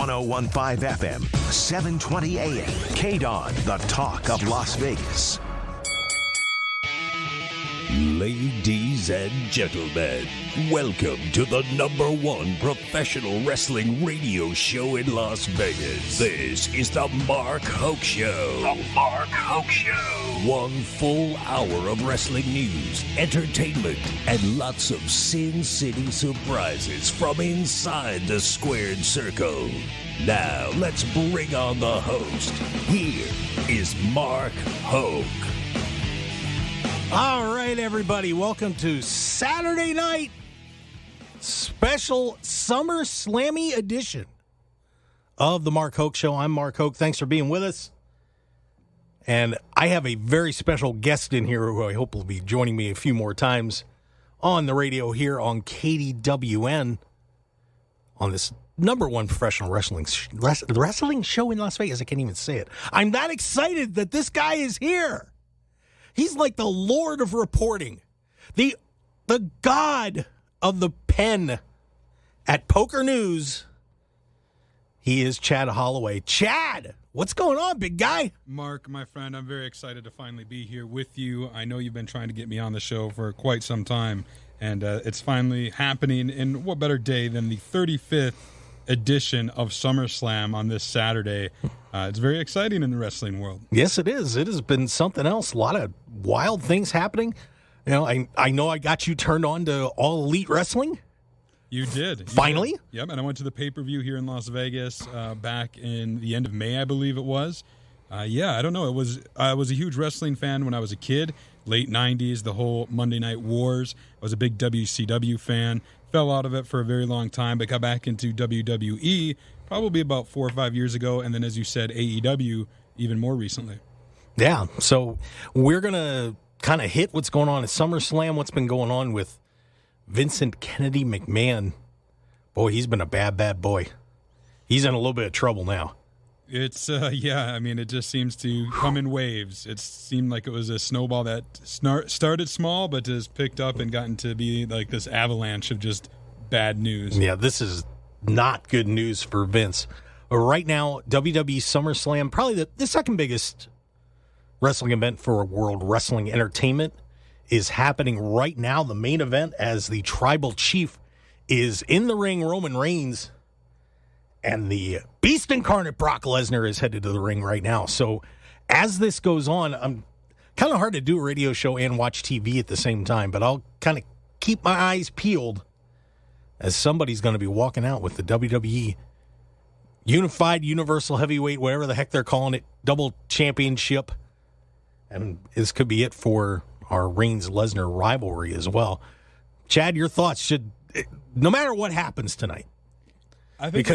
1015 FM, 720 AM. KDWN, the talk of Las Vegas. Ladies and gentlemen, welcome to the #1 professional wrestling radio show in Las Vegas. This is the Mark Hoke Show. The Mark Hoke Show. 1 full hour of wrestling news, entertainment, and lots of Sin City surprises from inside the squared circle. Now, let's bring on the host. Here is Mark Hoke. All right, everybody, welcome to Saturday night special Summer Slammy edition of the Mark Hoke Show. I'm Mark Hoke. Thanks for being with us. And I have a very special guest in here who I hope will be joining me a few more times on the radio here on KDWN on this #1 professional wrestling show in Las Vegas. I can't even say it. I'm that excited that this guy is here. He's like the Lord of reporting, the god of the pen at PokerNews. He is Chad Holloway. Chad, what's going on, big guy? Mark, my friend, I'm very excited to finally be here with you. I know you've been trying to get me on the show for quite some time, and it's finally happening. And what better day than the 35th edition of SummerSlam on this Saturday. It's very exciting in the wrestling world. Yes, it is. It has been something else. A lot of wild things happening. You know, I know I got you turned on to All Elite Wrestling. You did. Finally? Yep, and I went to the pay-per-view here in Las Vegas back in the end of May, I believe it was. Yeah, I don't know. I was a huge wrestling fan when I was a kid, late 90s, the whole Monday Night Wars. I was a big WCW fan. Fell out of it for a very long time, but got back into WWE probably about 4 or 5 years ago, and then, as you said, AEW even more recently. Yeah, so we're going to kind of hit what's going on at SummerSlam, what's been going on with Vincent Kennedy McMahon. Boy, he's been a bad boy. He's in a little bit of trouble now. It's, yeah, I mean, it just seems to come in waves. It seemed like it was a snowball that started small, but has picked up and gotten to be like this avalanche of just bad news. Yeah, this is not good news for Vince. Right now, WWE SummerSlam, probably the second biggest wrestling event for World Wrestling Entertainment, is happening right now. The main event, as the Tribal Chief is in the ring, Roman Reigns, and the Beast Incarnate Brock Lesnar is headed to the ring right now. So as this goes on, I'm kind of hard to do a radio show and watch TV at the same time, but I'll kind of keep my eyes peeled as somebody's going to be walking out with the WWE Unified Universal Heavyweight, whatever the heck they're calling it, double championship. And this could be it for our Reigns-Lesnar rivalry as well. Chad, your thoughts? No matter what happens tonight. I think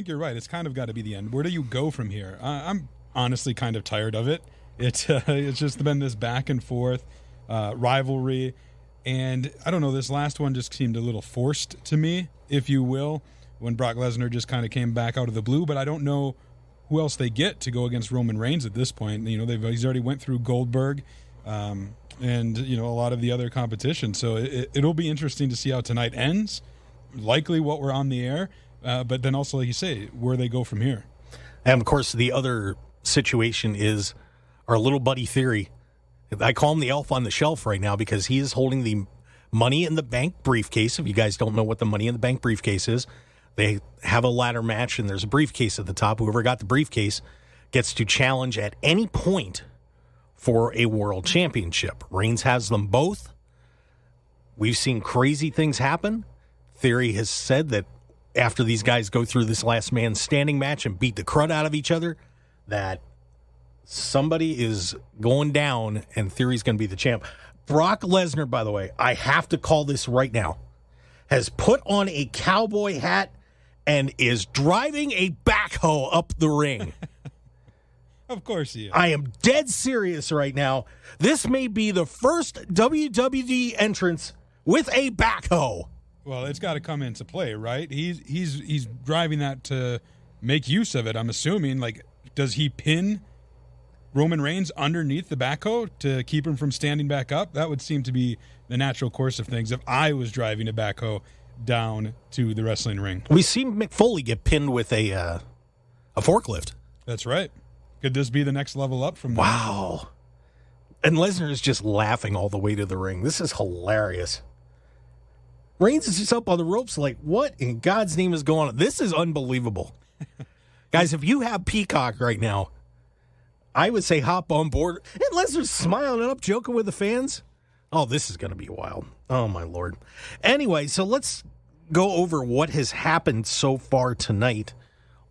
you're right. It's kind of got to be the end. Where do you go from here? I'm honestly kind of tired of it. It's just been this back and forth rivalry, and I don't know. This last one just seemed a little forced to me, if you will, when Brock Lesnar just kind of came back out of the blue. But I don't know who else they get to go against Roman Reigns at this point. You know, he's already went through Goldberg, and you know, a lot of the other competition. So it'll be interesting to see how tonight ends. Likely what we're on the air. But then also, like you say, where they go from here. And, of course, the other situation is our little buddy Theory. I call him the elf on the shelf right now because he is holding the Money in the Bank briefcase. If you guys don't know what the Money in the Bank briefcase is, they have a ladder match, and there's a briefcase at the top. Whoever got the briefcase gets to challenge at any point for a world championship. Reigns has them both. We've seen crazy things happen. Theory has said that after these guys go through this last man standing match and beat the crud out of each other, that somebody is going down and Theory's going to be the champ. Brock Lesnar, by the way, I have to call this right now, has put on a cowboy hat and is driving a backhoe up the ring. Of course he is. I am dead serious right now. This may be the first WWE entrance with a backhoe. Well, it's got to come into play, right? He's driving that to make use of it, I'm assuming. Like, does he pin Roman Reigns underneath the backhoe to keep him from standing back up? That would seem to be the natural course of things. If I was driving a backhoe, down to the wrestling ring. We see Mick Foley get pinned with a forklift. That's right. Could this be the next level up from there? Wow. And Lesnar is just laughing all the way to the ring. This is hilarious. Reigns is just up on the ropes like, what in God's name is going on? This is unbelievable. Guys, if you have Peacock right now, I would say hop on board. And Lesnar's smiling up, joking with the fans. Oh, this is going to be wild. Oh, my Lord. Anyway, so let's go over what has happened so far tonight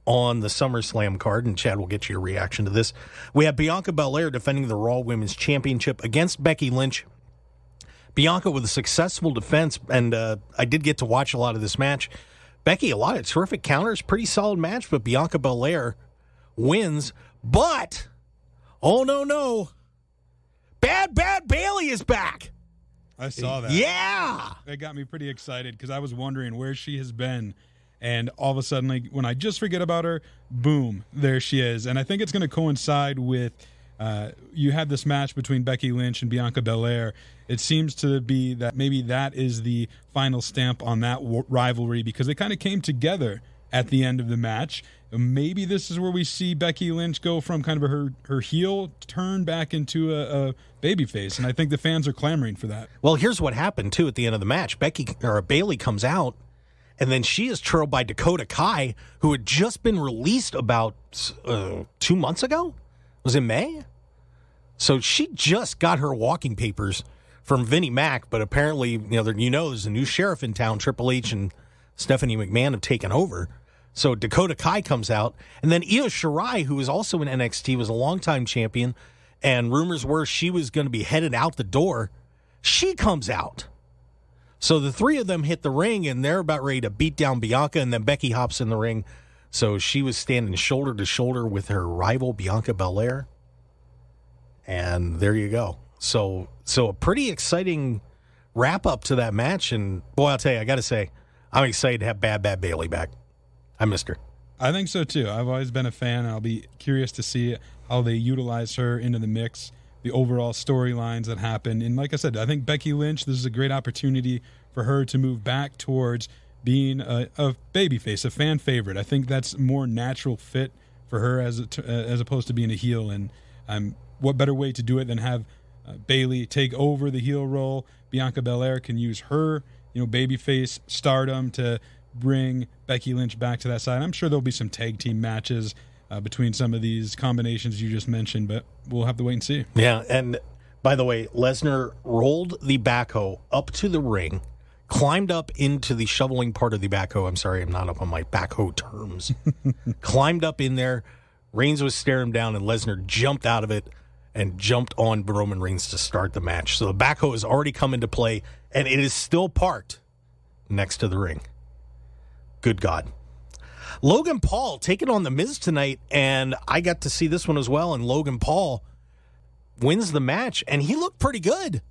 on the SummerSlam card, and Chad will get your reaction to this. We have Bianca Belair defending the Raw Women's Championship against Becky Lynch. Bianca with a successful defense, and I did get to watch a lot of this match. Becky, a lot of terrific counters, pretty solid match, but Bianca Belair wins. But, oh no, Bad Bailey is back. I saw that. Yeah. That got me pretty excited because I was wondering where she has been. And all of a sudden, like, when I just forget about her, boom, there she is. And I think it's going to coincide with you had this match between Becky Lynch and Bianca Belair. It seems to be that maybe that is the final stamp on that rivalry because they kind of came together at the end of the match. Maybe this is where we see Becky Lynch go from kind of her heel turn back into a babyface. And I think the fans are clamoring for that. Well, here's what happened, too, at the end of the match. Bailey comes out. And then she is trailed by Dakota Kai, who had just been released about 2 months ago. Was it May? So she just got her walking papers from Vinnie Mac, but apparently, there's a new sheriff in town. Triple H and Stephanie McMahon have taken over. So Dakota Kai comes out. And then Io Shirai, who was also in NXT, was a longtime champion, and rumors were she was going to be headed out the door. She comes out. So the three of them hit the ring, and they're about ready to beat down Bianca, and then Becky hops in the ring. So she was standing shoulder to shoulder with her rival, Bianca Belair. And there you go. So a pretty exciting wrap-up to that match. And, boy, I'll tell you, I got to say, I'm excited to have Bad Bailey back. I missed her. I think so, too. I've always been a fan. I'll be curious to see how they utilize her into the mix, the overall storylines that happen. And like I said, I think Becky Lynch, this is a great opportunity for her to move back towards being a babyface, a fan favorite. I think that's a more natural fit for her as opposed to being a heel. And what better way to do it than have Bayley take over the heel role? Bianca Belair can use her, babyface stardom to bring Becky Lynch back to that side. I'm sure there'll be some tag team matches between some of these combinations you just mentioned, but we'll have to wait and see. Yeah, and by the way, Lesnar rolled the backhoe up to the ring, climbed up into the shoveling part of the backhoe. I'm sorry, I'm not up on my backhoe terms. Climbed up in there. Reigns was staring him down, and Lesnar jumped out of it and jumped on Roman Reigns to start the match. So the backhoe has already come into play, and it is still parked next to the ring. Good God. Logan Paul taking on The Miz tonight, and I got to see this one as well, and Logan Paul wins the match, and he looked pretty good.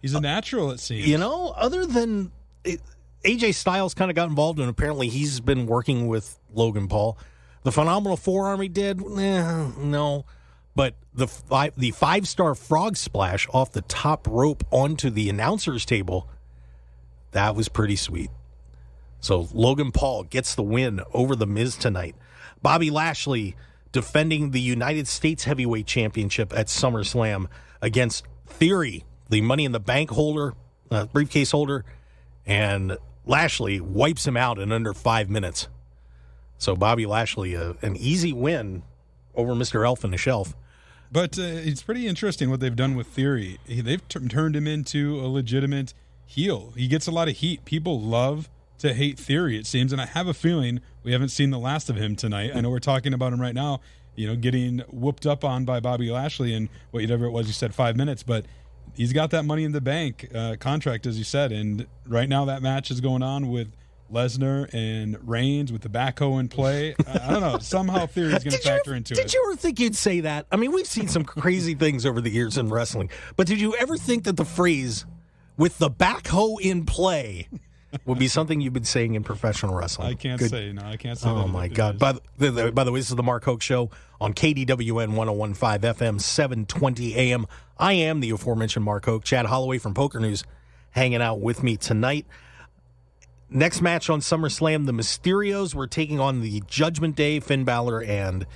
He's a natural, it seems. Other than AJ Styles kind of got involved, and apparently he's been working with Logan Paul. The phenomenal forearm he did, no. But the five-star frog splash off the top rope onto the announcer's table, that was pretty sweet. So Logan Paul gets the win over The Miz tonight. Bobby Lashley defending the United States Heavyweight Championship at SummerSlam against Theory, the Money in the Bank holder, briefcase holder, and Lashley wipes him out in under 5 minutes. So Bobby Lashley, an easy win over Mr. Elf on the Shelf. But it's pretty interesting what they've done with Theory. They've turned him into a legitimate heel. He gets a lot of heat. People love to hate Theory, it seems, and I have a feeling we haven't seen the last of him tonight. I know we're talking about him right now, getting whooped up on by Bobby Lashley in whatever it was you said, 5 minutes, but he's got that Money in the Bank contract, as you said, and right now that match is going on with Lesnar and Reigns with the backhoe in play. I don't know. Somehow Theory's going to factor into it. Did you ever think you'd say that? I mean, we've seen some crazy things over the years in wrestling, but did you ever think that the phrase "with the backhoe in play" would be something you've been saying in professional wrestling? I can't say. No, I can't say. Oh, my God. By the way, this is the Mark Hoke Show on KDWN 101.5 FM, 720 AM. I am the aforementioned Mark Hoke. Chad Holloway from PokerNews hanging out with me tonight. Next match on SummerSlam, the Mysterios were taking on the Judgment Day, Finn Balor and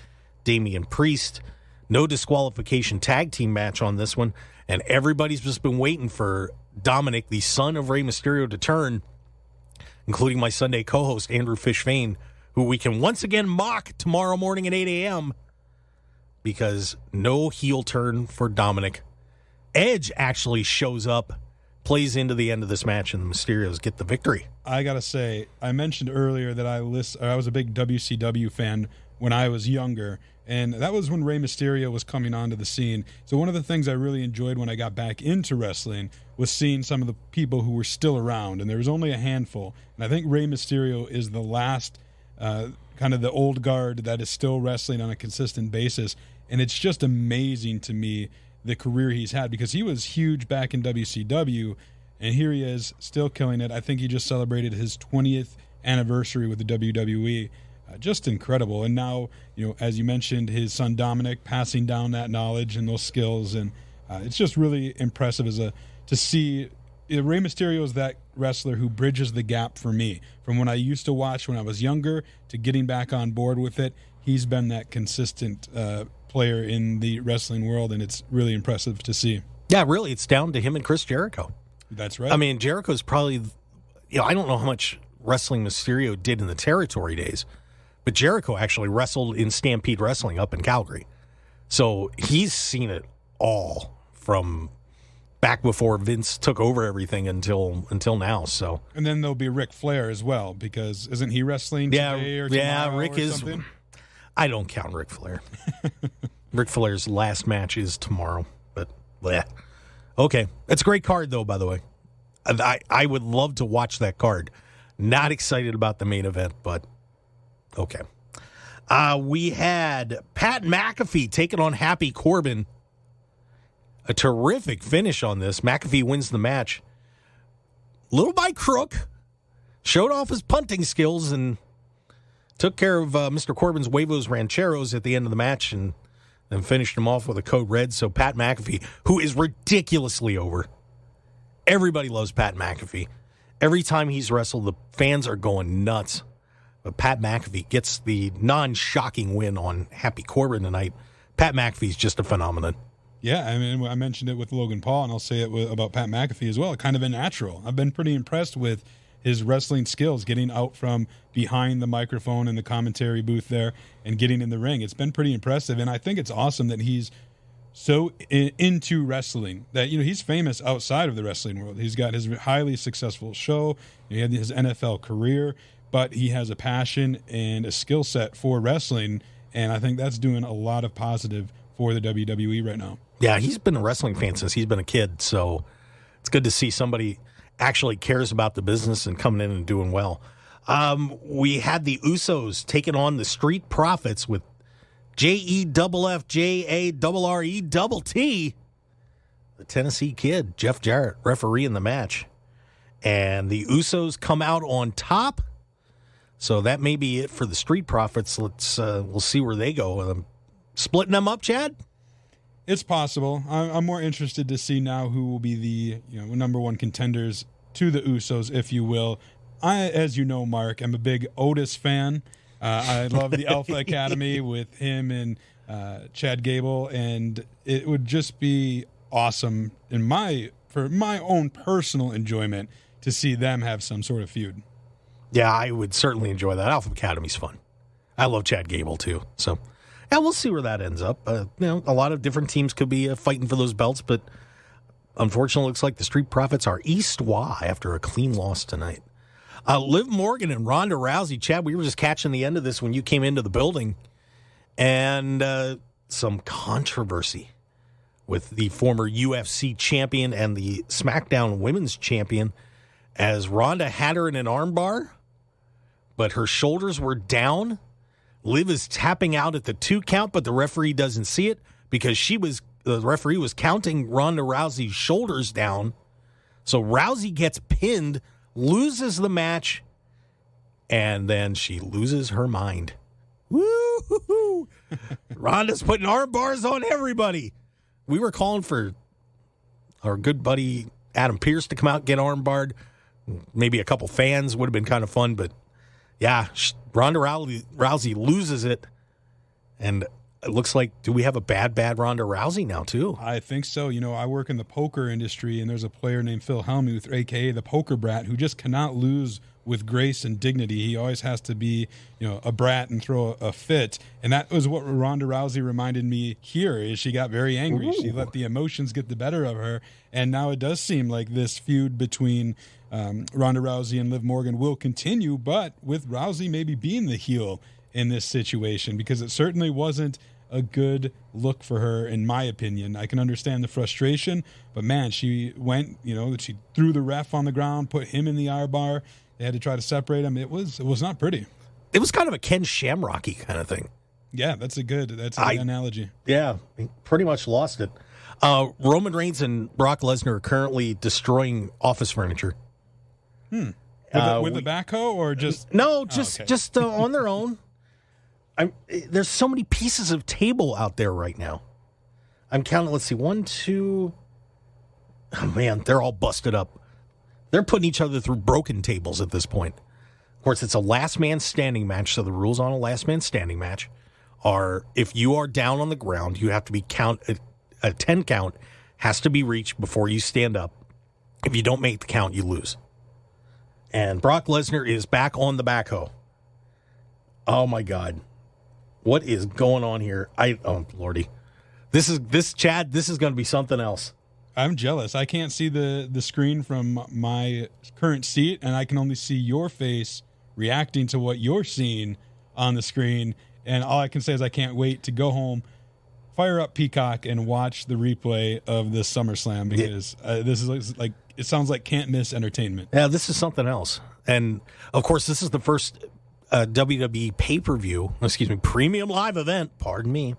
Damian Priest. No disqualification tag team match on this one. And everybody's just been waiting for Dominic, the son of Rey Mysterio, to turn, including my Sunday co-host, Andrew Fishfane, who we can once again mock tomorrow morning at 8 a.m. because no heel turn for Dominic. Edge actually shows up, plays into the end of this match, and the Mysterios get the victory. I got to say, I mentioned earlier that I was a big WCW fan when I was younger, and that was when Rey Mysterio was coming onto the scene. So one of the things I really enjoyed when I got back into wrestling was seeing some of the people who were still around, and there was only a handful. And I think Rey Mysterio is the last kind of the old guard that is still wrestling on a consistent basis. And it's just amazing to me the career he's had, because he was huge back in WCW, and here he is still killing it. I think he just celebrated his 20th anniversary with the WWE. Just incredible. And now, as you mentioned, his son Dominic passing down that knowledge and those skills, and it's just really impressive to see Rey Mysterio is that wrestler who bridges the gap for me from when I used to watch when I was younger to getting back on board with it. He's been that consistent player in the wrestling world, and it's really impressive to see. Yeah, really, it's down to him and Chris Jericho. That's right. I mean, Jericho's probably, I don't know how much wrestling Mysterio did in the territory days, but Jericho actually wrestled in Stampede Wrestling up in Calgary. So he's seen it all from back before Vince took over everything until now. So, and then there'll be Ric Flair as well, because isn't he wrestling today or tomorrow? Yeah, Rick or is. Something? I don't count Ric Flair. Ric Flair's last match is tomorrow, but bleh. Okay, it's a great card though. By the way, I would love to watch that card. Not excited about the main event, but okay. We had Pat McAfee taking on Happy Corbin. A terrific finish on this. McAfee wins the match. Little by crook. Showed off his punting skills and took care of Mr. Corbin's huevos rancheros at the end of the match and then finished him off with a code red. So Pat McAfee, who is ridiculously over. Everybody loves Pat McAfee. Every time he's wrestled, the fans are going nuts. But Pat McAfee gets the non-shocking win on Happy Corbin tonight. Pat McAfee's just a phenomenon. Yeah, I mean, I mentioned it with Logan Paul, and I'll say it about Pat McAfee as well. Kind of a natural. I've been pretty impressed with his wrestling skills, getting out from behind the microphone in the commentary booth there and getting in the ring. It's been pretty impressive, and I think it's awesome that he's so into wrestling that, he's famous outside of the wrestling world. He's got his highly successful show. He had his NFL career, but he has a passion and a skill set for wrestling, and I think that's doing a lot of positive for the WWE right now. Yeah, he's been a wrestling fan since he's been a kid, so it's good to see somebody actually cares about the business and coming in and doing well. We had the Usos taking on the Street Profits with JEFFJARRETT, the Tennessee Kid, Jeff Jarrett, referee in the match. And the Usos come out on top, so that may be it for the Street Profits. We'll see where they go. Splitting them up, Chad? It's possible. I'm more interested to see now who will be the number one contenders to the Usos, if you will. As you know, Mark, I'm a big Otis fan. I love the Alpha Academy with him and Chad Gable, and it would just be awesome for my own personal enjoyment to see them have some sort of feud. Yeah, I would certainly enjoy that. Alpha Academy's fun. I love Chad Gable too, so. Yeah, we'll see where that ends up. A lot of different teams could be fighting for those belts, but unfortunately, it looks like the Street Profits are East-Wa after a clean loss tonight. Liv Morgan and Ronda Rousey. Chad, we were just catching the end of this when you came into the building, and some controversy with the former UFC champion and the SmackDown Women's champion, as Ronda had her in an armbar, but her shoulders were down. Liv is tapping out at the 2 count, but the referee doesn't see it because the referee was counting Ronda Rousey's shoulders down. So Rousey gets pinned, loses the match, and then she loses her mind. Woo-hoo-hoo! Ronda's putting arm bars on everybody. We were calling for our good buddy Adam Pearce to come out and get arm barred. Maybe a couple fans would have been kind of fun, but yeah, Ronda Rousey loses it, and it looks like, do we have a bad Ronda Rousey now, too? I think so. I work in the poker industry, and there's a player named Phil Hellmuth, a.k.a. the Poker Brat, who just cannot lose with grace and dignity. He always has to be, a brat and throw a fit. And that was what Ronda Rousey reminded me here, is she got very angry. Ooh. She let the emotions get the better of her. And now it does seem like this feud between Ronda Rousey and Liv Morgan will continue, but with Rousey maybe being the heel in this situation, because it certainly wasn't a good look for her, in my opinion. I can understand the frustration, but man, she went, she threw the ref on the ground, put him in the armbar. They had to try to separate him. It was not pretty. It was kind of a Ken Shamrocky kind of thing. Yeah, that's a good analogy. Yeah, he pretty much lost it. Roman Reigns and Brock Lesnar are currently destroying office furniture. With the backhoe or just? No, just on their own. There's so many pieces of table out there right now. I'm counting. Let's see, 1, 2. Oh man, they're all busted up. They're putting each other through broken tables at this point. Of course, it's a last man standing match, so the rules on a last man standing match are, if you are down on the ground, you have to be a 10 count has to be reached before you stand up. If you don't make the count, you lose. And Brock Lesnar is back on the backhoe. Oh my God. What is going on here? Oh Lordy. Chad, this is going to be something else. I'm jealous. I can't see the screen from my current seat, and I can only see your face reacting to what you're seeing on the screen. And all I can say is I can't wait to go home, fire up Peacock, and watch the replay of this SummerSlam, because this is like, it sounds like can't miss entertainment. Yeah, this is something else. And of course, this is the first WWE premium live event, pardon me,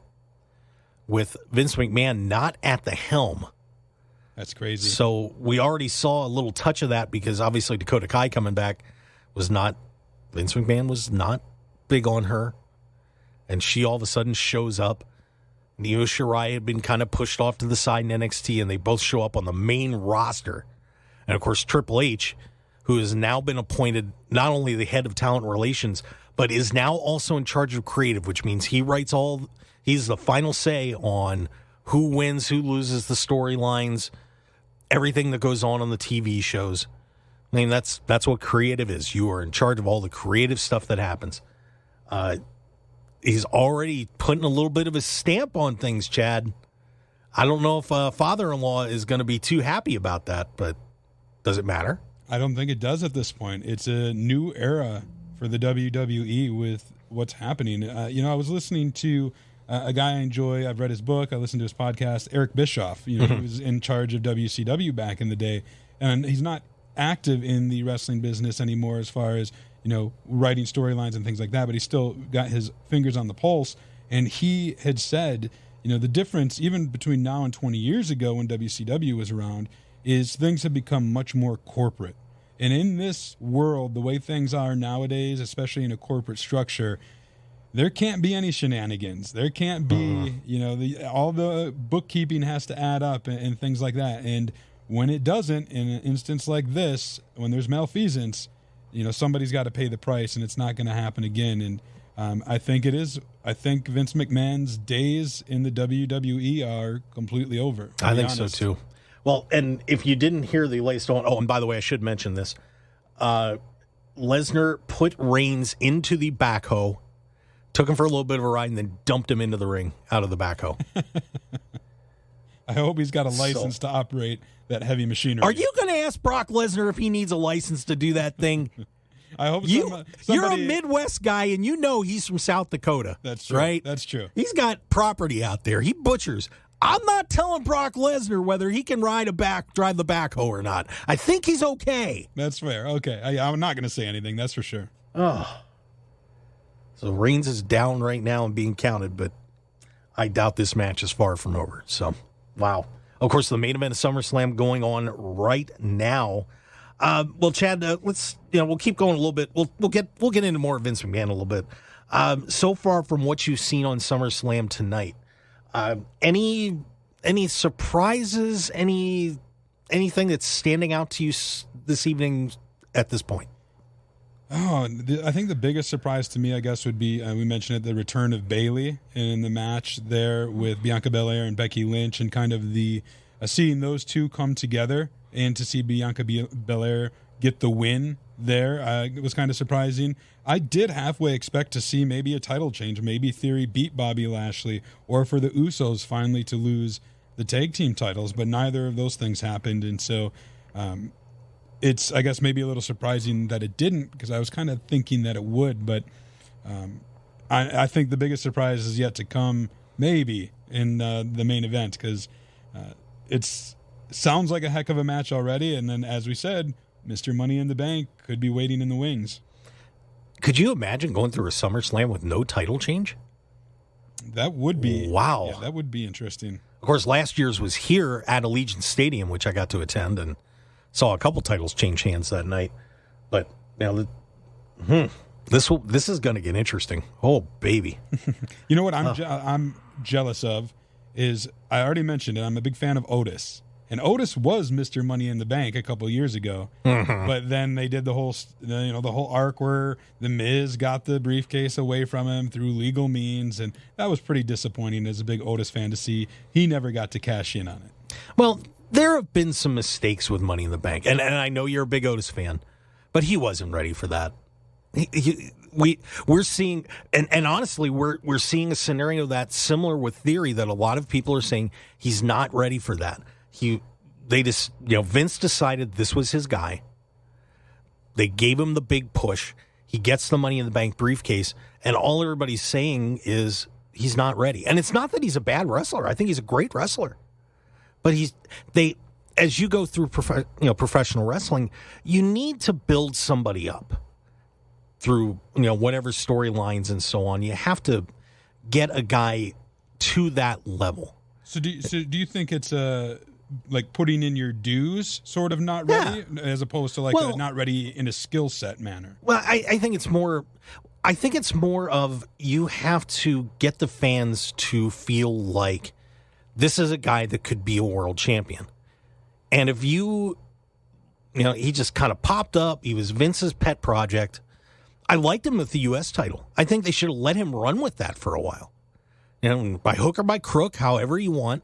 with Vince McMahon not at the helm. That's crazy. So we already saw a little touch of that, because obviously Dakota Kai coming back Vince McMahon was not big on her. And she all of a sudden shows up. Io Shirai had been kind of pushed off to the side in NXT, and they both show up on the main roster. And of course, Triple H, who has now been appointed not only the head of talent relations, but is now also in charge of creative, which means he's the final say on who wins, who loses, the storylines, everything that goes on the TV shows. I mean, that's what creative is. You are in charge of all the creative stuff that happens. He's already putting a little bit of a stamp on things, Chad. I don't know if father-in-law is going to be too happy about that, but does it matter? I don't think it does at this point. It's a new era for the WWE with what's happening. I was listening to a guy I enjoy. I've read his book. I listened to his podcast, Eric Bischoff. He was in charge of WCW back in the day. And he's not active in the wrestling business anymore as far as, writing storylines and things like that, but he's still got his fingers on the pulse. And he had said, the difference even between now and 20 years ago when WCW was around is things have become much more corporate. And in this world, the way things are nowadays, especially in a corporate structure, there can't be any shenanigans. There can't be, all the bookkeeping has to add up and things like that. And when it doesn't, in an instance like this, when there's malfeasance, somebody's got to pay the price, and it's not going to happen again. And I think Vince McMahon's days in the WWE are completely over. I think so too. Well, and if you didn't hear the latest on, and by the way, I should mention this. Lesnar put Reigns into the backhoe, took him for a little bit of a ride, and then dumped him into the ring out of the backhoe. I hope he's got a license to operate that heavy machinery. Are you going to ask Brock Lesnar if he needs a license to do that thing? I hope somebody... You're a Midwest guy, and he's from South Dakota. That's true. Right? That's true. He's got property out there. He butchers. I'm not telling Brock Lesnar whether he can drive the backhoe or not. I think he's okay. That's fair. Okay. I'm not going to say anything. That's for sure. Oh. So Reigns is down right now and being counted, but I doubt this match is far from over. So, wow. Of course, the main event of SummerSlam going on right now. Well, Chad, we'll keep going a little bit. We'll get into more of Vince McMahon a little bit. So far from what you've seen on SummerSlam tonight, any surprises? Anything that's standing out to you this evening at this point? Oh, I think the biggest surprise to me, I guess, would be, we mentioned it, the return of Bayley in the match there with Bianca Belair and Becky Lynch, and kind of the seeing those two come together, and to see Bianca Belair get the win there, it was kind of surprising. I did halfway expect to see maybe a title change, maybe Theory beat Bobby Lashley, or for the Usos finally to lose the tag team titles, but neither of those things happened, and so it's, I guess, maybe a little surprising that it didn't, because I was kind of thinking that it would, but I think the biggest surprise is yet to come, maybe, in the main event, because it sounds like a heck of a match already, and then, as we said, Mr. Money in the Bank could be waiting in the wings. Could you imagine going through a SummerSlam with no title change? That would be... Wow. Yeah, that would be interesting. Of course, last year's was here at Allegiant Stadium, which I got to attend, and saw a couple titles change hands that night. But now, this is going to get interesting. Oh, baby. You know what I'm jealous of is, I already mentioned it, I'm a big fan of Otis. And Otis was Mr. Money in the Bank a couple of years ago. Mm-hmm. But then they did the whole arc where The Miz got the briefcase away from him through legal means, and that was pretty disappointing as a big Otis fan to see he never got to cash in on it. Well, there have been some mistakes with Money in the Bank, and I know you're a big Otis fan, but he wasn't ready for that. We're seeing, and honestly, we're seeing a scenario that's similar with Theory, that a lot of people are saying he's not ready for that. Vince decided this was his guy. They gave him the big push. He gets the Money in the Bank briefcase, and all everybody's saying is he's not ready. And it's not that he's a bad wrestler. I think he's a great wrestler. But as you go through professional wrestling, you need to build somebody up through whatever storylines and so on. You have to get a guy to that level. So do you think it's like putting in your dues, sort of not ready, as opposed to not ready in a skill set manner? Well, I think it's more. I think it's more of, you have to get the fans to feel like this is a guy that could be a world champion. And if he just kind of popped up. He was Vince's pet project. I liked him with the U.S. title. I think they should have let him run with that for a while. By hook or by crook, however you want.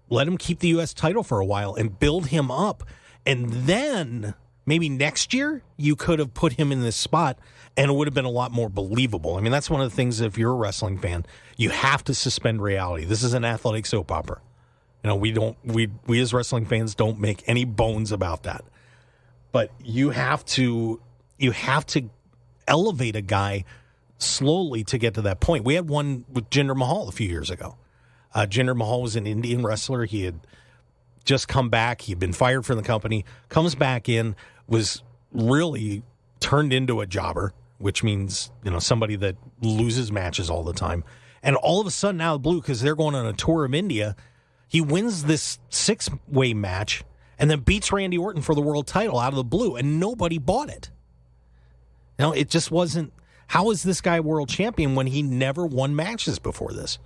Let him keep the U.S. title for a while and build him up. And then maybe next year you could have put him in this spot and it would have been a lot more believable. I mean, that's one of the things, if you're a wrestling fan, you have to suspend reality. This is an athletic soap opera. We as wrestling fans don't make any bones about that. But you have to elevate a guy slowly to get to that point. We had one with Jinder Mahal a few years ago. Jinder Mahal was an Indian wrestler. He had just come back. He had been fired from the company, comes back in, was really turned into a jobber, which means, somebody that loses matches all the time. And all of a sudden, out of the blue, because they're going on a tour of India, he wins this 6-way match and then beats Randy Orton for the world title out of the blue, and nobody bought it. It just wasn't, how is this guy world champion when he never won matches before this?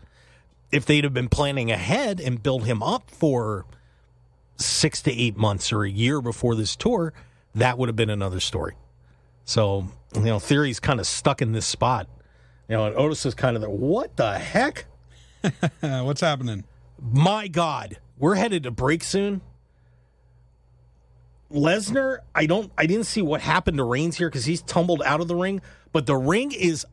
If they'd have been planning ahead and build him up for 6 to 8 months or a year before this tour, that would have been another story. So, Theory's kind of stuck in this spot. And Otis is kind of what the heck? What's happening? My God, we're headed to break soon. Lesnar, I didn't see what happened to Reigns here because he's tumbled out of the ring, but the ring is,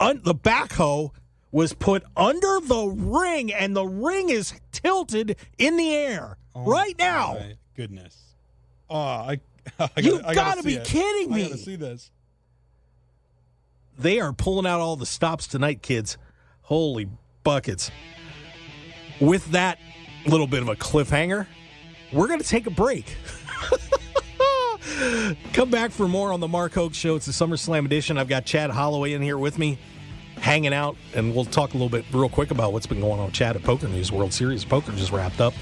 the backhoe was put under the ring, and the ring is tilted in the air right now. My goodness. Oh, you gotta be kidding me. I gotta see this. They are pulling out all the stops tonight, kids. Holy buckets. With that little bit of a cliffhanger, we're going to take a break. Come back for more on the Mark Hoke Show. It's the SummerSlam edition. I've got Chad Holloway in here with me, hanging out, and we'll talk a little bit real quick about what's been going on with Chad at PokerNews. World Series of Poker just wrapped up,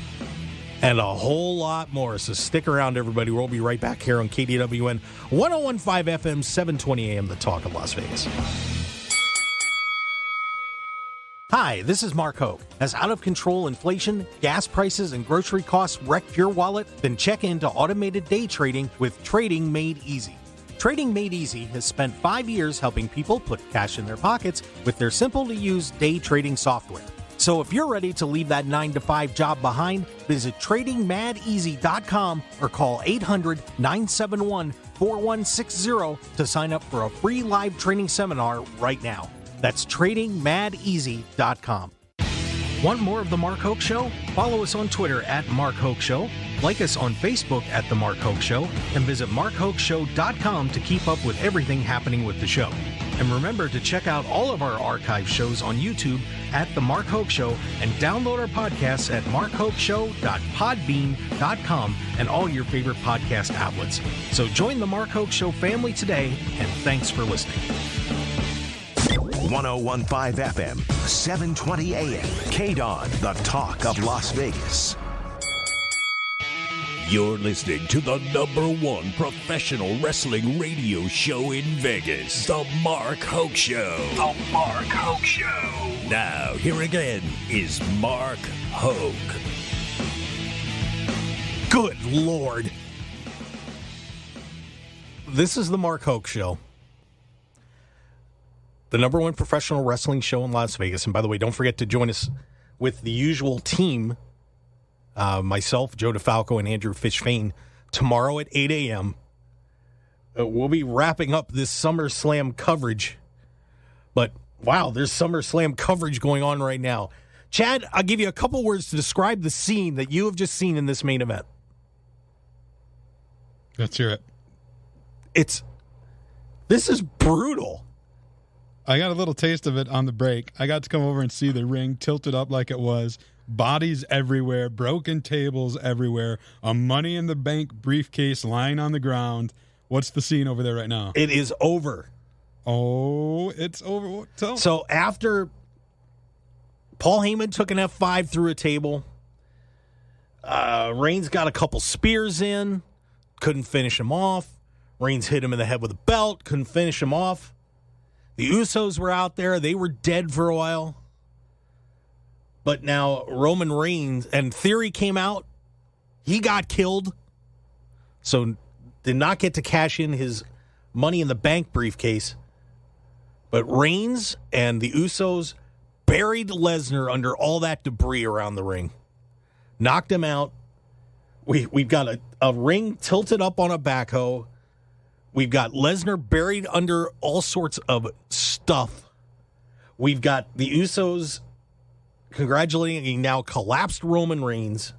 and a whole lot more. So stick around, everybody. We'll be right back here on KDWN 101.5 FM, 720 AM, The Talk of Las Vegas. Hi, Hi, this is Mark Hoke. Has out-of-control inflation, gas prices, and grocery costs wrecked your wallet? Then check into automated day trading with Trading Made Easy. Trading Made Easy has spent 5 years helping people put cash in their pockets with their simple-to-use day trading software. So if you're ready to leave that 9-to-5 job behind, visit TradingMadEasy.com or call 800-971-4160 to sign up for a free live training seminar right now. That's TradingMadEasy.com. Want more of The Mark Hoke Show? Follow us on Twitter at Mark Hoke Show, like us on Facebook at The Mark Hoke Show, and visit MarkHokeShow.com to keep up with everything happening with the show. And remember to check out all of our archive shows on YouTube at The Mark Hoke Show and download our podcasts at markhokeshow.podbean.com and all your favorite podcast outlets. So join The Mark Hoke Show family today, and thanks for listening. 101.5 FM, 720 AM, KDWN, the talk of Las Vegas. You're listening to the #1 professional wrestling radio show in Vegas, The Mark Hoke Show. The Mark Hoke Show. Now, here again is Mark Hoke. Good Lord. This is The Mark Hoke Show. The #1 professional wrestling show in Las Vegas. And by the way, don't forget to join us with the usual team. Myself, Joe DeFalco, and Andrew Fishfane tomorrow at 8 a.m. We'll be wrapping up this SummerSlam coverage. But, wow, there's SummerSlam coverage going on right now. Chad, I'll give you a couple words to describe the scene that you have just seen in this main event. Let's hear it. This is brutal. I got a little taste of it on the break. I got to come over and see the ring tilted up like it was. Bodies everywhere, broken tables everywhere, a Money in the Bank briefcase lying on the ground. What's the scene over there right now? It is over. Oh, it's over. So after Paul Heyman took an F5 through a table, Reigns got a couple spears in, couldn't finish him off. Reigns hit him in the head with a belt, couldn't finish him off. The Usos were out there. They were dead for a while. But now Roman Reigns and Theory came out. He got killed. So did not get to cash in his Money in the Bank briefcase. But Reigns and the Usos buried Lesnar under all that debris around the ring. Knocked him out. We've got a ring tilted up on a backhoe. We've got Lesnar buried under all sorts of stuff. We've got the Usos congratulating a now collapsed Roman Reigns.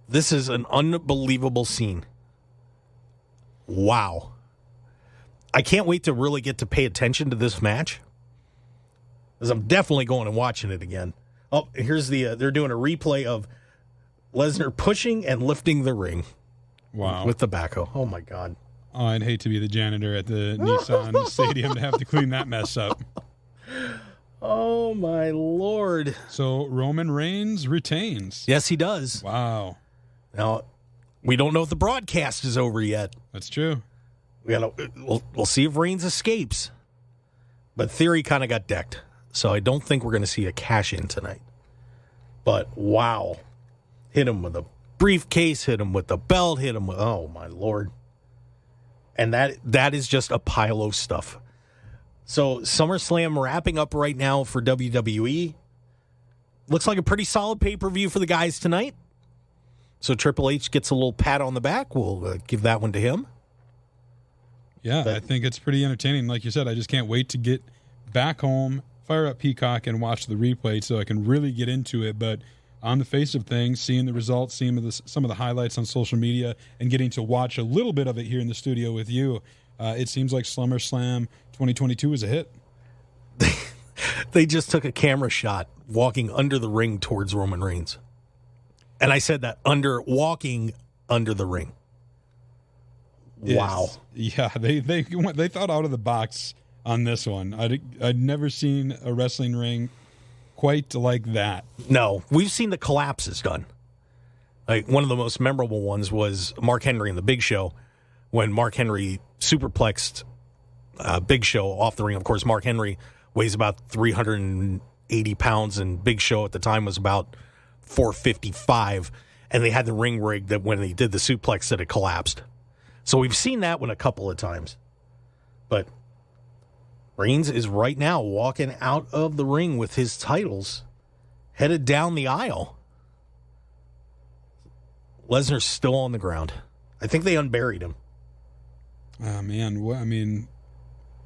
This is an unbelievable scene. Wow. I can't wait to really get to pay attention to this match, because I'm definitely going and watching it again. Oh, here's they're doing a replay of Lesnar pushing and lifting the ring. Wow. With the backhoe. Oh, my God. Oh, I'd hate to be the janitor at the Nissan Stadium to have to clean that mess up. Oh, my Lord. So Roman Reigns retains. Yes, he does. Wow. Now, we don't know if the broadcast is over yet. That's true. We'll see if Reigns escapes. But Theory kind of got decked. So I don't think we're going to see a cash-in tonight. But, wow. Hit him with a briefcase, hit him with the belt, hit him with, oh, my Lord. And that is just a pile of stuff. So SummerSlam wrapping up right now for WWE. Looks like a pretty solid pay-per-view for the guys tonight. So Triple H gets a little pat on the back. We'll give that one to him. Yeah, I think it's pretty entertaining. Like you said, I just can't wait to get back home, fire up Peacock, and watch the replay so I can really get into it. But on the face of things, seeing the results, seeing some of the highlights on social media, and getting to watch a little bit of it here in the studio with you, it seems like SummerSlam 2022 is a hit. They just took a camera shot walking under the ring towards Roman Reigns. And I said that, walking under the ring. Wow. Yeah, they thought out of the box on this one. I'd never seen a wrestling ring quite like that. No, we've seen the collapses done. Like, one of the most memorable ones was Mark Henry in the Big Show, when Mark Henry superplexed Big Show off the ring. Of course, Mark Henry weighs about 380 pounds, and Big Show at the time was about 455, and they had the ring rig that when they did the suplex that it collapsed. So we've seen that one a couple of times. But Reigns is right now walking out of the ring with his titles, headed down the aisle. Lesnar's still on the ground. I think they unburied him. Oh, man.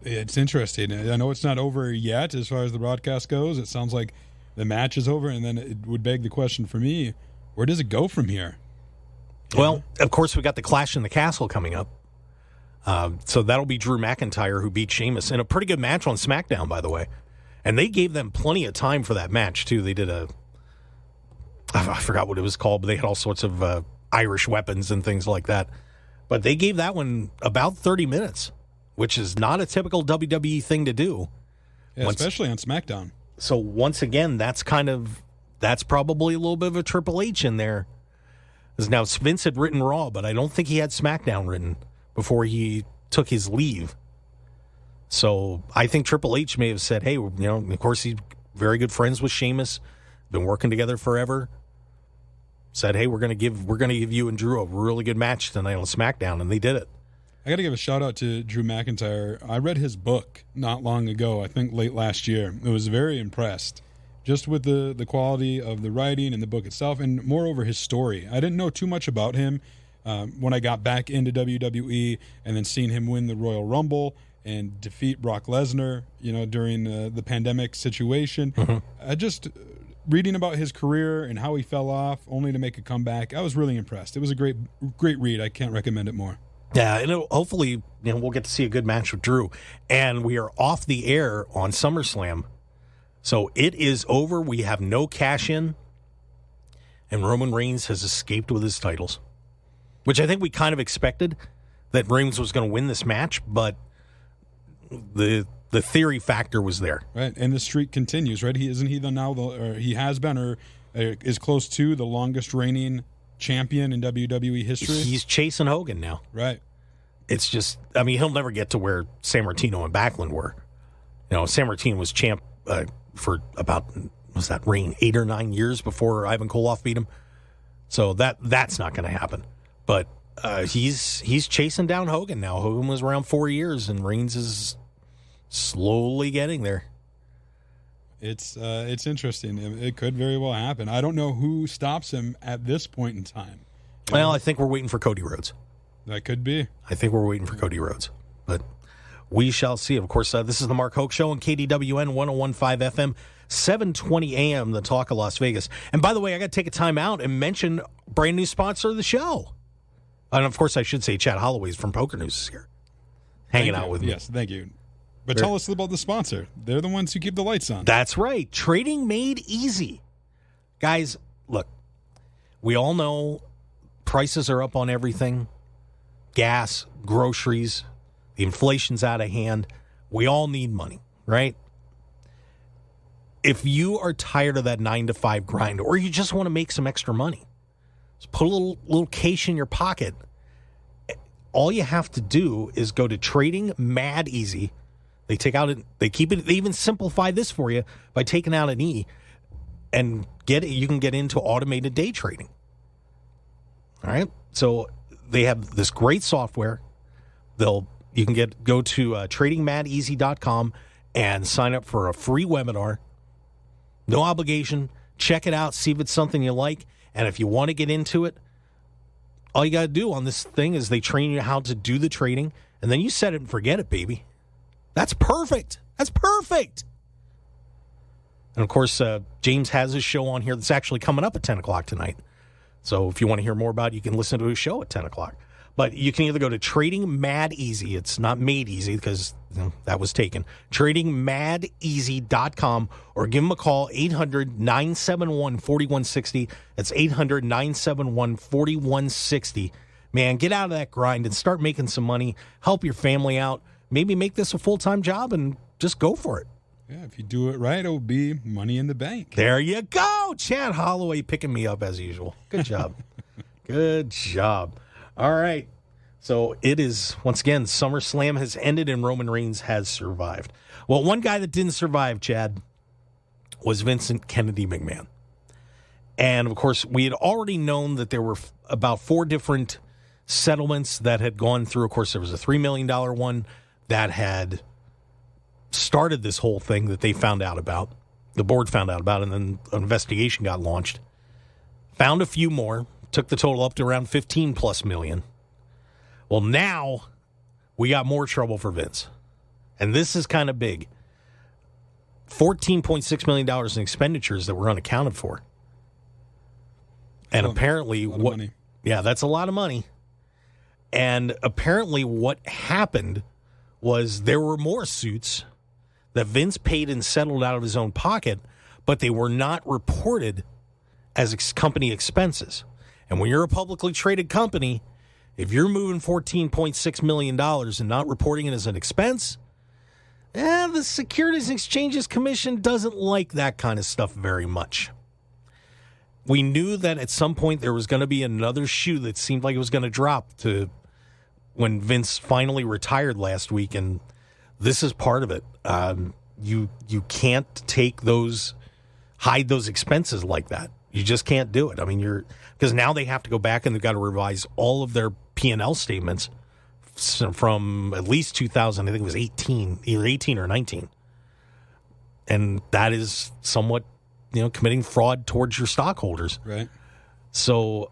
It's interesting. I know it's not over yet as far as the broadcast goes. It sounds like the match is over, and then it would beg the question for me, where does it go from here? Well, of course, we got the Clash in the Castle coming up. So that'll be Drew McIntyre, who beat Sheamus in a pretty good match on SmackDown, by the way. And they gave them plenty of time for that match, too. They did I forgot what it was called, but they had all sorts of Irish weapons and things like that. But they gave that one about 30 minutes, which is not a typical WWE thing to do. Yeah, especially on SmackDown. So once again, that's probably a little bit of a Triple H in there. Because now Vince had written Raw, but I don't think he had SmackDown written before he took his leave. So I think Triple H may have said, hey, of course he's very good friends with Sheamus, been working together forever. Said, hey, we're gonna give you and Drew a really good match tonight on SmackDown, and they did it. I got to give a shout out to Drew McIntyre. I read his book not long ago, I think late last year. I was very impressed just with the quality of the writing and the book itself, and moreover his story. I didn't know too much about him when I got back into WWE, and then seeing him win the Royal Rumble and defeat Brock Lesnar, during the pandemic situation. Mm-hmm. Just reading about his career and how he fell off only to make a comeback, I was really impressed. It was a great read. I can't recommend it more. Yeah, and hopefully we'll get to see a good match with Drew. And we are off the air on SummerSlam. So it is over. We have no cash in. And Roman Reigns has escaped with his titles, which I think we kind of expected that Reigns was going to win this match, but the theory factor was there. Right, and the streak continues, right? He has been or is close to the longest reigning champion in WWE history. He's chasing Hogan now. Right. It's just, he'll never get to where Sammartino and Backlund were. Sammartino was champ for about, was that reign 8 or 9 years before Ivan Koloff beat him? So that's not going to happen. But he's chasing down Hogan now. Hogan was around 4 years, and Reigns is slowly getting there. It's interesting. It could very well happen. I don't know who stops him at this point in time. Well, I think we're waiting for Cody Rhodes. That could be. I think we're waiting for Cody Rhodes. But we shall see. Of course, this is the Mark Hoke Show on KDWN 101.5 FM, 720 AM, the Talk of Las Vegas. And by the way, I got to take a time out and mention brand new sponsor of the show. And of course, I should say Chad Holloway from PokerNews is here, hanging out with me. Yes, thank you. But tell us about the sponsor. They're the ones who keep the lights on. That's right. Trading made easy. Guys, look, we all know prices are up on everything. Gas, groceries, the inflation's out of hand. We all need money, right? If you are tired of that 9-to-5 grind, or you just want to make some extra money, just put a little cash in your pocket. All you have to do is go to Trading Mad Easy. They even simplify this for you by taking out an E and you can get into automated day trading. All right. So they have this great software. You can go to tradingmadeasy.com and sign up for a free webinar. No obligation. Check it out. See if it's something you like. And if you want to get into it, all you got to do on this thing is they train you how to do the trading, and then you set it and forget it, baby. That's perfect. That's perfect. And, of course, James has his show on here that's actually coming up at 10 o'clock tonight. So if you want to hear more about it, you can listen to his show at 10 o'clock. But you can either go to Trading Mad Easy. It's not Made Easy because that was taken. TradingMadEasy.com, or give them a call, 800-971-4160. That's 800-971-4160. Man, get out of that grind and start making some money. Help your family out. Maybe make this a full-time job and just go for it. Yeah, if you do it right, it'll be money in the bank. There you go. Chad Holloway picking me up as usual. Good job. Good job. All right. So it is, once again, SummerSlam has ended and Roman Reigns has survived. Well, one guy that didn't survive, Chad, was Vincent Kennedy McMahon. And, of course, we had already known that there were about 4 different settlements that had gone through. Of course, there was a $3 million one that had started this whole thing that they found out about. The board found out about, and then an investigation got launched. Found a few more, took the total up to around 15 plus million. Well, now we got more trouble for Vince. And this is kind of big. $14.6 million in expenditures that were unaccounted for. And apparently, that's a lot of money. And apparently what happened was there were more suits that Vince paid and settled out of his own pocket, but they were not reported as company expenses. And when you're a publicly traded company, if you're moving $14.6 million and not reporting it as an expense, the Securities and Exchanges Commission doesn't like that kind of stuff very much. We knew that at some point there was going to be another shoe that seemed like it was going to drop to when Vince finally retired last week, and this is part of it. You can't hide those expenses like that. You just can't do it. I mean, because now they have to go back and they've got to revise all of their P&L statements from at least 2000. I think it was 18, either 18 or 19, and that is somewhat, committing fraud towards your stockholders. Right. So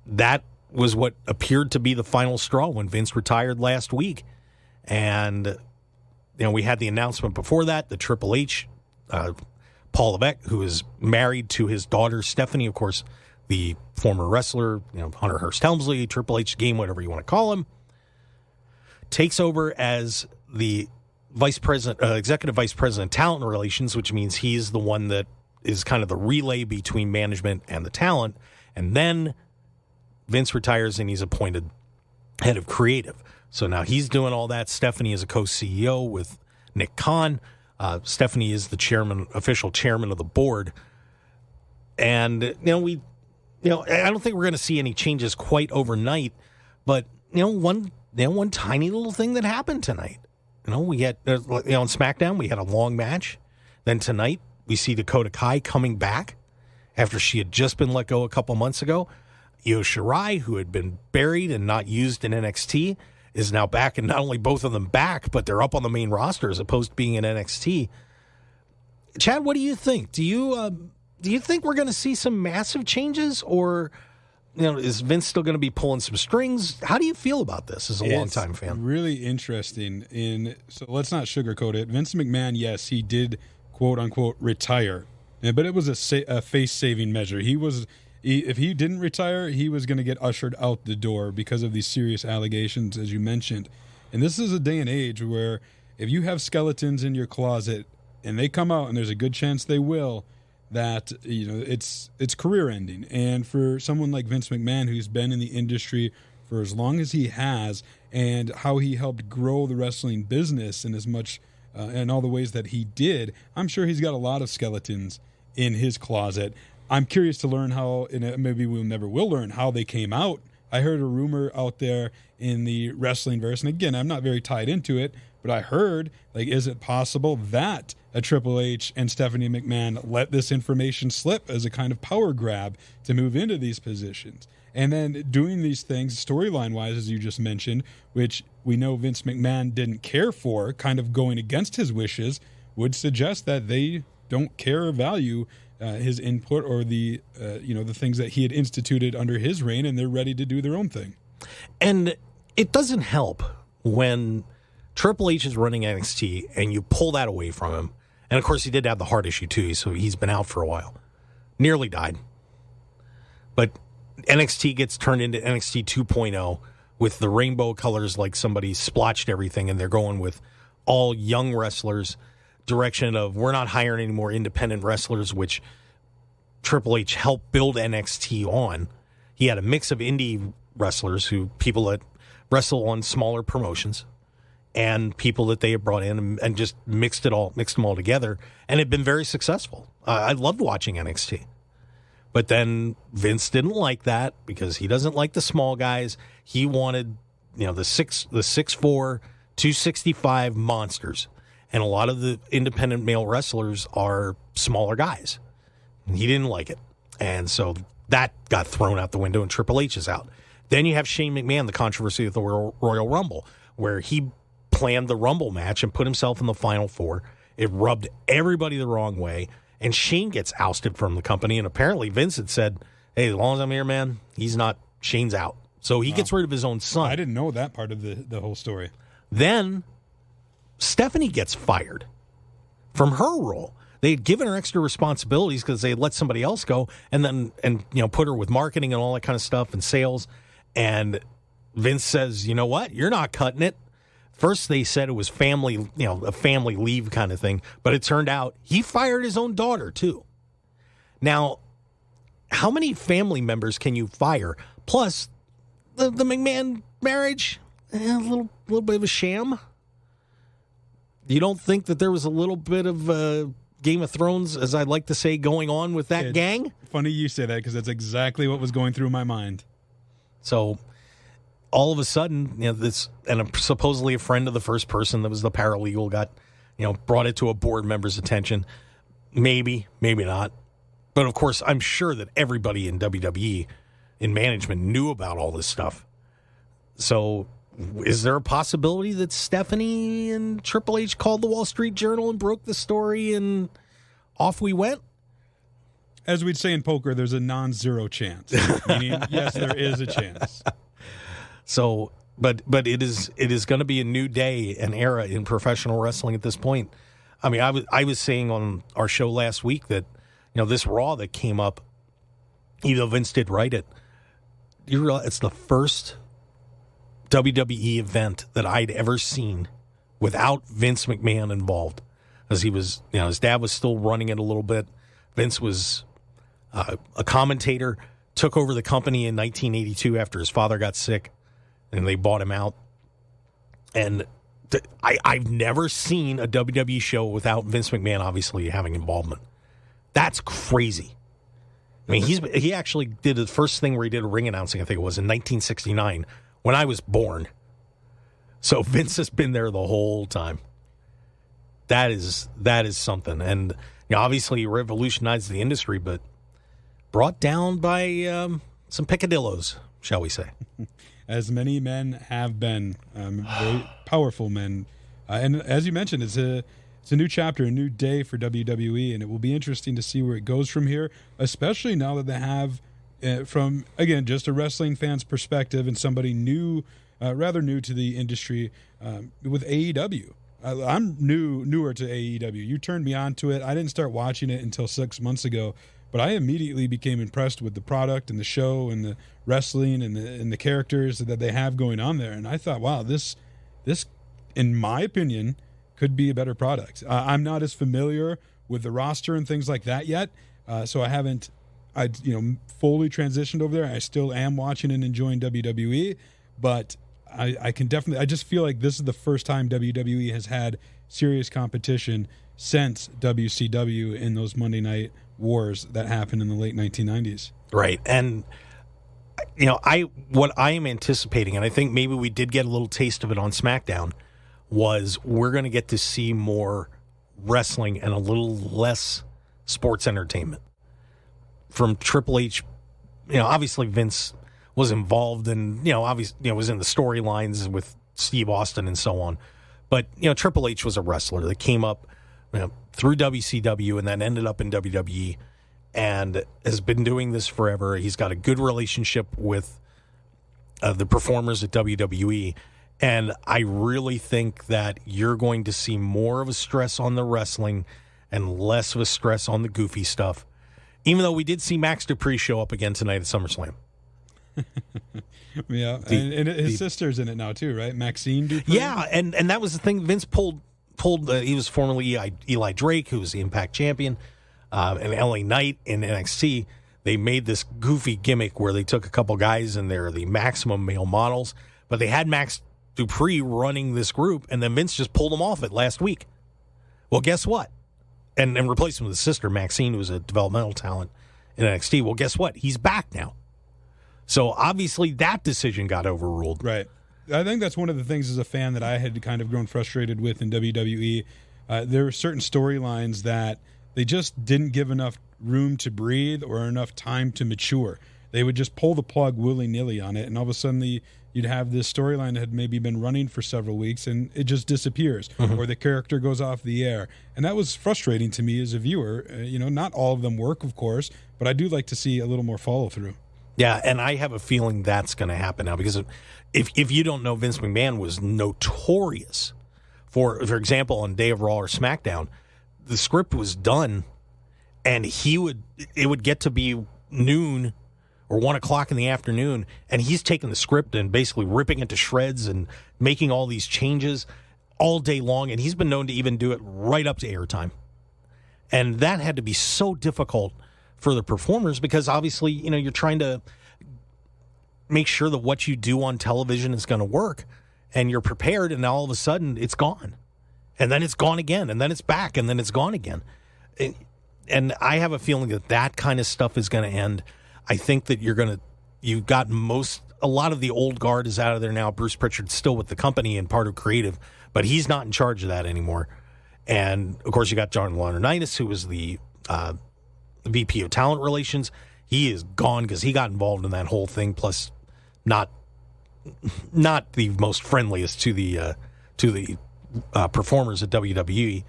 that was what appeared to be the final straw when Vince retired last week, and we had the announcement before that. The Triple H, Paul Levesque, who is married to his daughter Stephanie, of course, the former wrestler, Hunter Hearst Helmsley, Triple H game, whatever you want to call him, takes over as the executive vice president of talent relations, which means he's the one that is kind of the relay between management and the talent. And then Vince retires and he's appointed head of creative. So now he's doing all that. Stephanie is a co-CEO with Nick Khan. Stephanie is the official chairman of the board. And, I don't think we're going to see any changes quite overnight, but, one tiny little thing that happened tonight. We had, on SmackDown, we had a long match. Then tonight, we see Dakota Kai coming back after she had just been let go a couple months ago. Io Shirai, who had been buried and not used in NXT, is now back, and not only both of them back, but they're up on the main roster as opposed to being in NXT. Chad, what do you think? Do you think we're going to see some massive changes, or is Vince still going to be pulling some strings? How do you feel about this as a longtime fan? Really interesting. So let's not sugarcoat it. Vince McMahon, yes, he did quote unquote retire, but it was a face-saving measure. If he didn't retire, he was going to get ushered out the door because of these serious allegations, as you mentioned. And this is a day and age where if you have skeletons in your closet and they come out, and there's a good chance they will, that it's career ending. And for someone like Vince McMahon, who's been in the industry for as long as he has, and how he helped grow the wrestling business in as much in all the ways that he did, I'm sure he's got a lot of skeletons in his closet. I'm curious to learn how, and maybe we will learn how they came out. I heard a rumor out there in the wrestling verse, and again, I'm not very tied into it, but I heard, is it possible that a Triple H and Stephanie McMahon let this information slip as a kind of power grab to move into these positions? And then doing these things storyline-wise, as you just mentioned, which we know Vince McMahon didn't care for, kind of going against his wishes, would suggest that they don't care or value his input or the things that he had instituted under his reign, and they're ready to do their own thing. And it doesn't help when Triple H is running NXT and you pull that away from him. And of course, he did have the heart issue too, so he's been out for a while. Nearly died. But NXT gets turned into NXT 2.0 with the rainbow colors, like somebody splotched everything, and they're going with all young wrestlers. Direction of, we're not hiring any more independent wrestlers, which Triple H helped build NXT on. He had a mix of indie wrestlers, people that wrestle on smaller promotions, and people that they had brought in and just mixed them all together, and had been very successful. I loved watching NXT. But then Vince didn't like that because he doesn't like the small guys. He wanted, the 6'4", 265 monsters. And a lot of the independent male wrestlers are smaller guys. And he didn't like it. And so that got thrown out the window, and Triple H is out. Then you have Shane McMahon, the controversy of the Royal Rumble, where he planned the Rumble match and put himself in the Final Four. It rubbed everybody the wrong way, and Shane gets ousted from the company. And apparently Vince had said, hey, as long as I'm here, man, Shane's out. So he gets rid of his own son. I didn't know that part of the whole story. Then Stephanie gets fired from her role. They had given her extra responsibilities because they had let somebody else go, and put her with marketing and all that kind of stuff and sales. And Vince says, you know what? You're not cutting it. First, they said it was family, a family leave kind of thing. But it turned out he fired his own daughter, too. Now, how many family members can you fire? Plus, the McMahon marriage, a little bit of a sham. You don't think that there was a little bit of Game of Thrones, as I'd like to say, going on with that gang? Funny you say that, because that's exactly what was going through my mind. So all of a sudden, supposedly a friend of the first person that was the paralegal got, brought it to a board member's attention. Maybe, maybe not. But of course, I'm sure that everybody in WWE in management knew about all this stuff. So is there a possibility that Stephanie and Triple H called the Wall Street Journal and broke the story and off we went? As we'd say in poker, there's a non-zero chance. Meaning, yes, there is a chance. So, but it is going to be a new day, an era in professional wrestling at this point. I mean, I was saying on our show last week that, this Raw that came up, even though Vince did write it, you realize it's the first WWE event that I'd ever seen without Vince McMahon involved. As he was, his dad was still running it a little bit. Vince was a commentator, took over the company in 1982 after his father got sick, and they bought him out. And I've never seen a WWE show without Vince McMahon obviously having involvement. That's crazy. I mean, he actually did the first thing where he did ring announcing, I think it was in 1969, when I was born. So Vince has been there the whole time. That is something. And obviously he revolutionized the industry, but brought down by some picadillos, shall we say. As many men have been, very powerful men. And as you mentioned, it's a new chapter, a new day for WWE, and it will be interesting to see where it goes from here, especially now that they have, from, again, just a wrestling fan's perspective and somebody new, rather new to the industry, with AEW. I'm newer to AEW. You turned me on to it. I didn't start watching it until 6 months ago, but I immediately became impressed with the product and the show and the wrestling and the characters that they have going on there. And I thought, wow, this, in my opinion, could be a better product. I'm not as familiar with the roster and things like that yet, so I haven't, fully transitioned over there. I still am watching and enjoying WWE, but I can definitely. I just feel like this is the first time WWE has had serious competition since WCW in those Monday Night Wars that happened in the late 1990s. Right, and what I am anticipating, and I think maybe we did get a little taste of it on SmackDown, was we're going to get to see more wrestling and a little less sports entertainment from Triple H. Obviously Vince was involved and, obviously, was in the storylines with Steve Austin and so on. But, Triple H was a wrestler that came up through WCW and then ended up in WWE and has been doing this forever. He's got a good relationship with the performers at WWE. And I really think that you're going to see more of a stress on the wrestling and less of a stress on the goofy stuff. Even though we did see Max Dupree show up again tonight at SummerSlam. Yeah, and his sister's in it now too, right? Maxine Dupree? Yeah, and that was the thing. Vince pulled he was formerly Eli Drake, who was the Impact champion, and LA Knight in NXT. They made this goofy gimmick where they took a couple guys and they're the maximum male models, but they had Max Dupree running this group, and then Vince just pulled him off it last week. Well, guess what? And replaced him with his sister, Maxine, who was a developmental talent in NXT. Well, guess what? He's back now. So obviously that decision got overruled. Right. I think that's one of the things as a fan that I had kind of grown frustrated with in WWE. There were certain storylines that they just didn't give enough room to breathe or enough time to mature. They would just pull the plug willy-nilly on it, and all of a sudden you'd have this storyline that had maybe been running for several weeks, and it just disappears, or the character goes off the air. And that was frustrating to me as a viewer. Not all of them work, of course, but I do like to see a little more follow-through. Yeah, and I have a feeling that's going to happen now, because if you don't know, Vince McMahon was notorious for example, on Day of Raw or SmackDown, the script was done, and it would get to be noon or 1 o'clock in the afternoon, and he's taking the script and basically ripping it to shreds and making all these changes all day long, and he's been known to even do it right up to airtime. And that had to be so difficult for the performers, because obviously, you're trying to make sure that what you do on television is going to work, and you're prepared, and now all of a sudden it's gone. And then it's gone again, and then it's back, and then it's gone again. And I have a feeling that kind of stuff is going to end. I think that you've got a lot of the old guard is out of there now. Bruce Pritchard's still with the company and part of creative, but he's not in charge of that anymore. And, of course, you got John Laurinaitis, who was the VP of Talent Relations. He is gone because he got involved in that whole thing, plus not the most friendliest to the performers at WWE.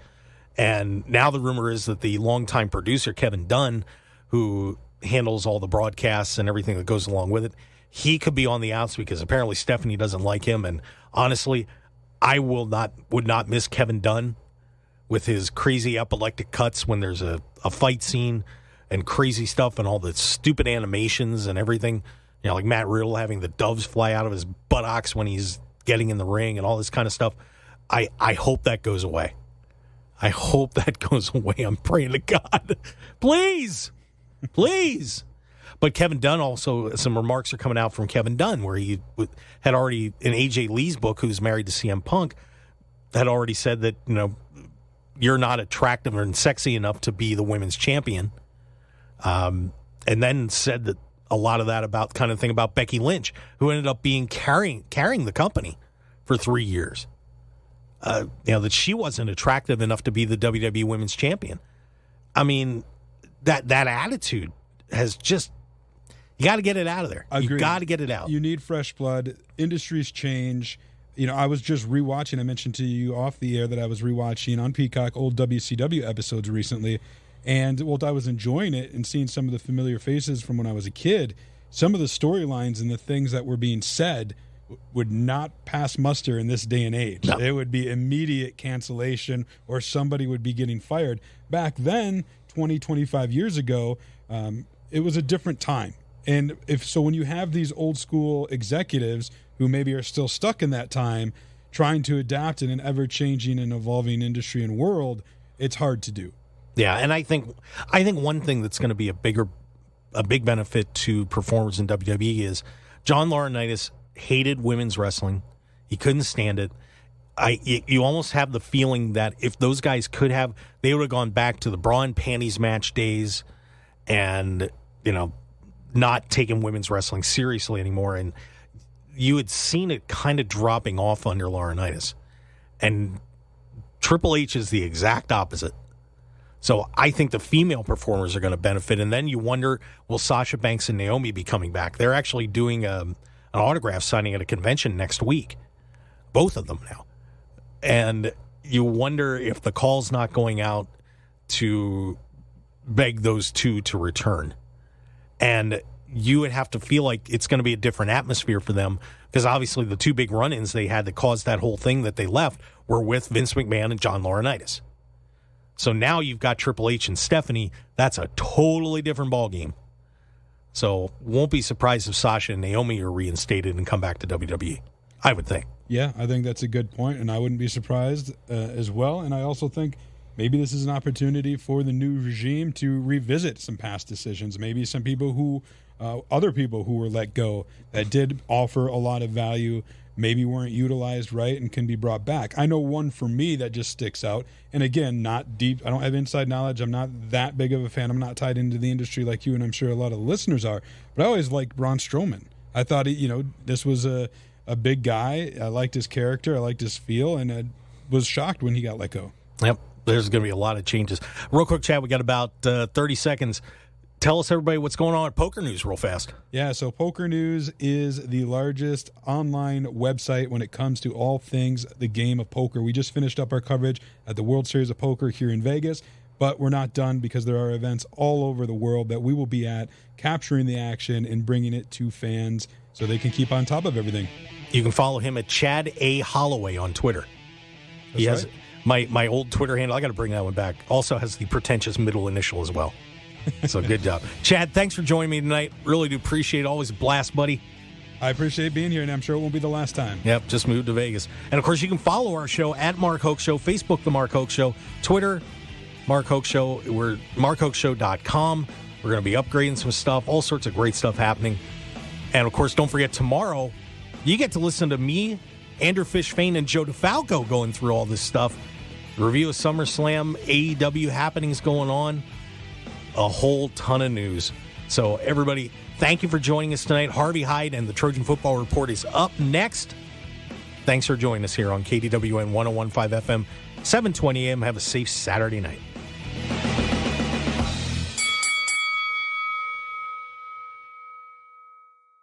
And now the rumor is that the longtime producer, Kevin Dunn, who handles all the broadcasts and everything that goes along with it, he could be on the outs because apparently Stephanie doesn't like him. And honestly, I would not miss Kevin Dunn with his crazy epileptic cuts when there's a fight scene and crazy stuff and all the stupid animations and everything. Like Matt Riddle having the doves fly out of his buttocks when he's getting in the ring and all this kind of stuff. I hope that goes away. I hope that goes away. I'm praying to God. Please. Please. But Kevin Dunn also, some remarks are coming out from Kevin Dunn where he had already, in AJ Lee's book, who's married to CM Punk, had already said that, you're not attractive and sexy enough to be the women's champion. And then said that a lot of that about kind of thing about Becky Lynch, who ended up being carrying the company for 3 years. That she wasn't attractive enough to be the WWE Women's Champion. I mean, that attitude has just, you got to get it out of there. Agreed. You got to get it out. You need fresh blood. Industries change. I was just rewatching. I mentioned to you off the air that I was rewatching on Peacock old WCW episodes recently. And while I was enjoying it and seeing some of the familiar faces from when I was a kid, some of the storylines and the things that were being said would not pass muster in this day and age. No. It would be immediate cancellation or somebody would be getting fired. Back then, 20, 25 years ago, it was a different time. And when you have these old school executives who maybe are still stuck in that time, trying to adapt in an ever-changing and evolving industry and world, it's hard to do. Yeah, and I think one thing that's going to be a big benefit to performers in WWE is John Laurinaitis hated women's wrestling. He couldn't stand it. You almost have the feeling that if those guys they would have gone back to the bra and panties match days and, not taking women's wrestling seriously anymore. And you had seen it kind of dropping off under Laurinaitis. And Triple H is the exact opposite. So I think the female performers are going to benefit. And then you wonder, will Sasha Banks and Naomi be coming back? They're actually doing an autograph signing at a convention next week. Both of them now. And you wonder if the call's not going out to beg those two to return. And you would have to feel like it's going to be a different atmosphere for them because obviously the two big run-ins they had that caused that whole thing that they left were with Vince McMahon and John Laurinaitis. So now you've got Triple H and Stephanie. That's a totally different ballgame. So won't be surprised if Sasha and Naomi are reinstated and come back to WWE. I would think. Yeah, I think that's a good point, and I wouldn't be surprised as well. And I also think maybe this is an opportunity for the new regime to revisit some past decisions. Maybe some people who, other people who were let go that did offer a lot of value maybe weren't utilized right and can be brought back. I know one for me that just sticks out. And again, not deep. I don't have inside knowledge. I'm not that big of a fan. I'm not tied into the industry like you, and I'm sure a lot of the listeners are. But I always liked Braun Strowman. I thought, this was a big guy. I liked his character. I liked his feel, and I was shocked when he got let go. Yep. There's going to be a lot of changes. Real quick, Chad, we got about 30 seconds. Tell us, everybody, what's going on at PokerNews real fast. Yeah, so PokerNews is the largest online website when it comes to all things the game of poker. We just finished up our coverage at the World Series of Poker here in Vegas, but we're not done because there are events all over the world that we will be at, capturing the action and bringing it to fans so they can keep on top of everything. You can follow him at Chad A. Holloway on Twitter. He has my old Twitter handle. I got to bring that one back. Also has the pretentious middle initial as well. So good job. Chad, thanks for joining me tonight. Really do appreciate it. Always a blast, buddy. I appreciate being here, and I'm sure it won't be the last time. Yep, just moved to Vegas. And, of course, you can follow our show at Mark Hoke Show, Facebook, The Mark Hoke Show, Twitter, Mark Hoke Show. We're markhokeshow.com. We're going to be upgrading some stuff, all sorts of great stuff happening. And, of course, don't forget, tomorrow, you get to listen to me, Andrew Fishfane, and Joe DeFalco going through all this stuff. The review of SummerSlam, AEW happenings going on. A whole ton of news. So, everybody, thank you for joining us tonight. Harvey Hyde and the Trojan Football Report is up next. Thanks for joining us here on KDWN 101.5 FM, 720 AM. Have a safe Saturday night.